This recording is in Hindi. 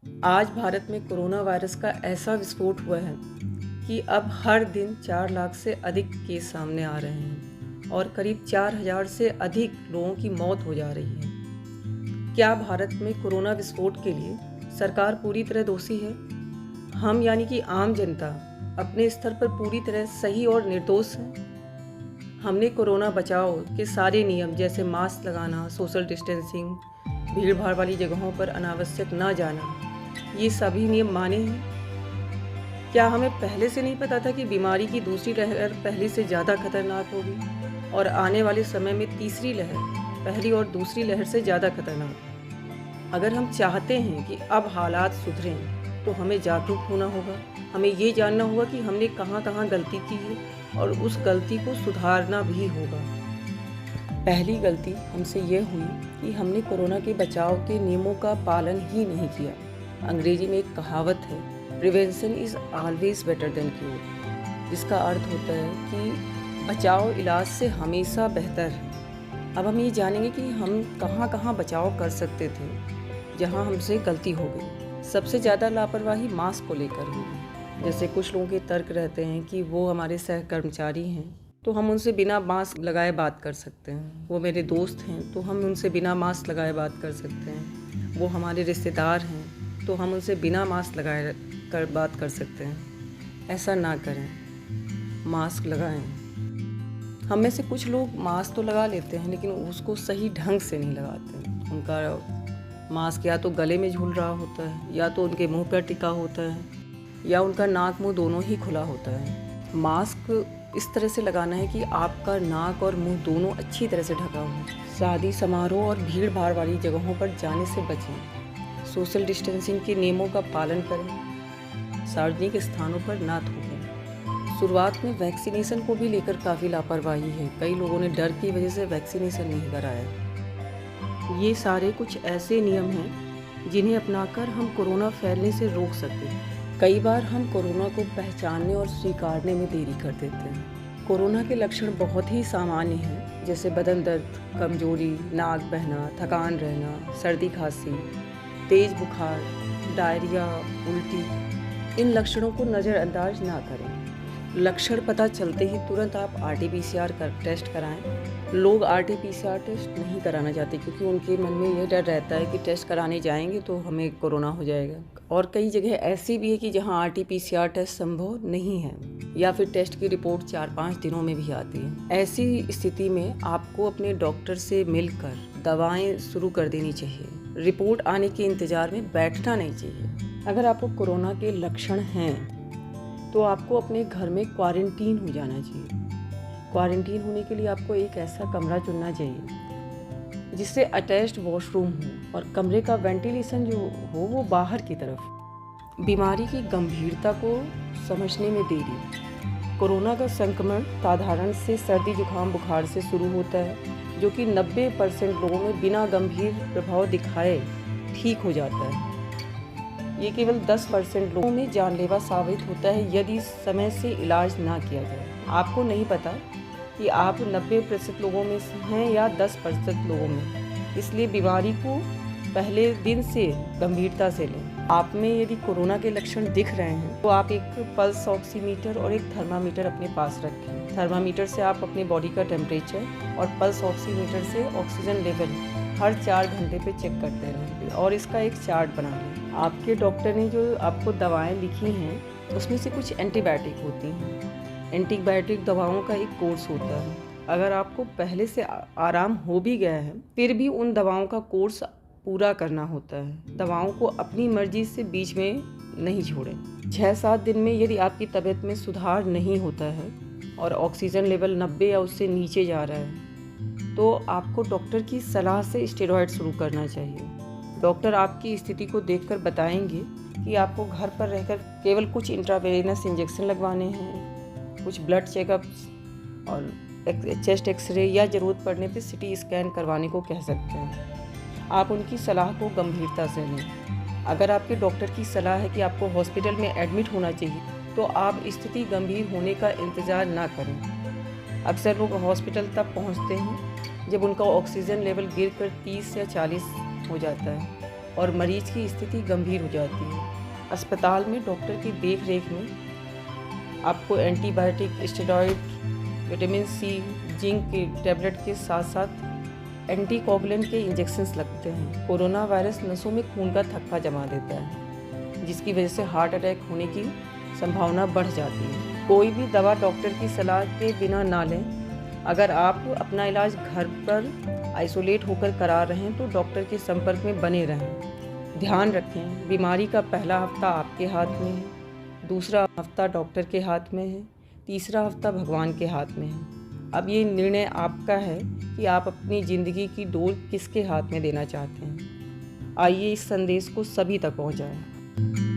आज भारत में कोरोना वायरस का ऐसा विस्फोट हुआ है कि अब हर दिन 4 लाख से अधिक केस सामने आ रहे हैं और करीब 4,000 से अधिक लोगों की मौत हो जा रही है। क्या भारत में कोरोना विस्फोट के लिए सरकार पूरी तरह दोषी है? हम यानी कि आम जनता अपने स्तर पर पूरी तरह सही और निर्दोष है। हमने कोरोना बचाव के सारे नियम जैसे मास्क लगाना, सोशल डिस्टेंसिंग, भीड़ भाड़ वाली जगहों पर अनावश्यक न जाना, ये सभी नियम माने हैं। क्या हमें पहले से नहीं पता था कि बीमारी की दूसरी लहर पहले से ज़्यादा खतरनाक होगी और आने वाले समय में तीसरी लहर पहली और दूसरी लहर से ज़्यादा खतरनाक? अगर हम चाहते हैं कि अब हालात सुधरें तो हमें जागरूक होना होगा। हमें ये जानना होगा कि हमने कहाँ कहाँ गलती की है और उस गलती को सुधारना भी होगा। पहली गलती हमसे ये हुई कि हमने कोरोना के बचाव के नियमों का पालन ही नहीं किया। अंग्रेजी में एक कहावत है, prevention is always better than cure, जिसका अर्थ होता है कि बचाव इलाज से हमेशा बेहतर है। अब हम ये जानेंगे कि हम कहाँ कहाँ बचाव कर सकते थे जहाँ हमसे गलती हो गई। सबसे ज़्यादा लापरवाही मास्क को लेकर हुई। जैसे कुछ लोगों के तर्क रहते हैं कि वो हमारे सहकर्मचारी हैं तो हम उनसे बिना मास्क लगाए बात कर सकते हैं, वो मेरे दोस्त हैं तो हम उनसे बिना मास्क लगाए बात कर सकते हैं, वो हमारे रिश्तेदार हैं तो हम उनसे बिना मास्क लगाए कर बात कर सकते हैं। ऐसा ना करें, मास्क लगाएं। हम में से कुछ लोग मास्क तो लगा लेते हैं लेकिन उसको सही ढंग से नहीं लगाते। उनका मास्क या तो गले में झूल रहा होता है या तो उनके मुंह पर टिका होता है या उनका नाक मुंह दोनों ही खुला होता है। मास्क इस तरह से लगाना है कि आपका नाक और मुंह दोनों अच्छी तरह से ढका हो। शादी समारोह और भीड़ भाड़ वाली जगहों पर जाने से बचें। सोशल डिस्टेंसिंग के नियमों का पालन करें। सार्वजनिक स्थानों पर ना थूकें। शुरुआत में वैक्सीनेशन को भी लेकर काफ़ी लापरवाही है। कई लोगों ने डर की वजह से वैक्सीनेशन नहीं कराया। ये सारे कुछ ऐसे नियम हैं जिन्हें अपनाकर हम कोरोना फैलने से रोक सकते हैं। कई बार हम कोरोना को पहचानने और स्वीकारने में देरी कर देते हैं। कोरोना के लक्षण बहुत ही सामान्य हैं, जैसे बदन दर्द, कमजोरी, नाक बहना, थकान रहना, सर्दी खांसी, तेज बुखार, डायरिया, उल्टी। इन लक्षणों को नज़रअंदाज ना करें। लक्षण पता चलते ही तुरंत आप RT-PCR टेस्ट कराएं। लोग RT-PCR टेस्ट नहीं कराना चाहते क्योंकि उनके मन में यह डर रहता है कि टेस्ट कराने जाएंगे तो हमें कोरोना हो जाएगा। और कई जगह ऐसी भी है कि जहां RT-PCR टेस्ट संभव नहीं है या फिर टेस्ट की रिपोर्ट 4-5 दिनों में भी आती है। ऐसी स्थिति में आपको अपने डॉक्टर से मिलकर दवाएं शुरू कर देनी चाहिए। रिपोर्ट आने के इंतज़ार में बैठना नहीं चाहिए। अगर आपको कोरोना के लक्षण हैं तो आपको अपने घर में क्वारंटीन हो जाना चाहिए। क्वारंटीन होने के लिए आपको एक ऐसा कमरा चुनना चाहिए जिससे अटैच्ड वॉशरूम हो और कमरे का वेंटिलेशन जो हो वो बाहर की तरफ। बीमारी की गंभीरता को समझने में देरी। कोरोना का संक्रमण साधारण से सर्दी जुकाम बुखार से शुरू होता है जो कि 90% लोगों में बिना गंभीर प्रभाव दिखाए ठीक हो जाता है। ये केवल 10% लोगों में जानलेवा साबित होता है यदि समय से इलाज ना किया जाए। आपको नहीं पता कि आप 90% लोगों में हैं या 10% लोगों में, इसलिए बीमारी को पहले दिन से गंभीरता से लें। आप में यदि कोरोना के लक्षण दिख रहे हैं तो आप एक पल्स ऑक्सीमीटर और एक थर्मामीटर अपने पास रखें। थर्मामीटर से आप अपने बॉडी का टेम्परेचर और पल्स ऑक्सीमीटर से ऑक्सीजन लेवल हर 4 घंटे पे चेक करते रहें और इसका एक चार्ट बना लें। आपके डॉक्टर ने जो आपको दवाएं लिखी हैं उसमें से कुछ एंटीबायोटिक होती हैं। एंटीबायोटिक दवाओं का एक कोर्स होता है। अगर आपको पहले से आराम हो भी गया है फिर भी उन दवाओं का कोर्स पूरा करना होता है। दवाओं को अपनी मर्जी से बीच में नहीं छोड़ें। 6-7 दिन में यदि आपकी तबीयत में सुधार नहीं होता है और ऑक्सीजन लेवल 90 या उससे नीचे जा रहा है तो आपको डॉक्टर की सलाह से स्टेरॉयड शुरू करना चाहिए। डॉक्टर आपकी स्थिति को देखकर बताएंगे कि आपको घर पर रहकर केवल कुछ इंट्रावेनस इंजेक्शन लगवाने हैं, कुछ ब्लड चेकअप्स और चेस्ट एक्सरे या ज़रूरत पड़ने पर CT स्कैन करवाने को कह सकते हैं। आप उनकी सलाह को गंभीरता से लें। अगर आपके डॉक्टर की सलाह है कि आपको हॉस्पिटल में एडमिट होना चाहिए तो आप स्थिति गंभीर होने का इंतज़ार ना करें। अक्सर लोग हॉस्पिटल तब पहुंचते हैं जब उनका ऑक्सीजन लेवल गिरकर 30 या 40 हो जाता है और मरीज की स्थिति गंभीर हो जाती है। अस्पताल में डॉक्टर की देखरेख में आपको antibiotic, steroid, vitamin C, zinc के टैबलेट के साथ साथ एंटीकोगुलेंट के इंजेक्शंस लगते हैं। कोरोना वायरस नसों में खून का थक्का जमा देता है, जिसकी वजह से हार्ट अटैक होने की संभावना बढ़ जाती है। कोई भी दवा डॉक्टर की सलाह के बिना ना लें। अगर आप अपना इलाज घर पर आइसोलेट होकर करा रहे हैं तो डॉक्टर के संपर्क में बने रहें। ध्यान रखें, बीमारी का पहला हफ्ता आपके हाथ में है, दूसरा हफ्ता डॉक्टर के हाथ में है, तीसरा हफ्ता भगवान के हाथ में है। अब ये निर्णय आपका है कि आप अपनी ज़िंदगी की डोर किसके हाथ में देना चाहते हैं। आइए इस संदेश को सभी तक पहुंचाएं।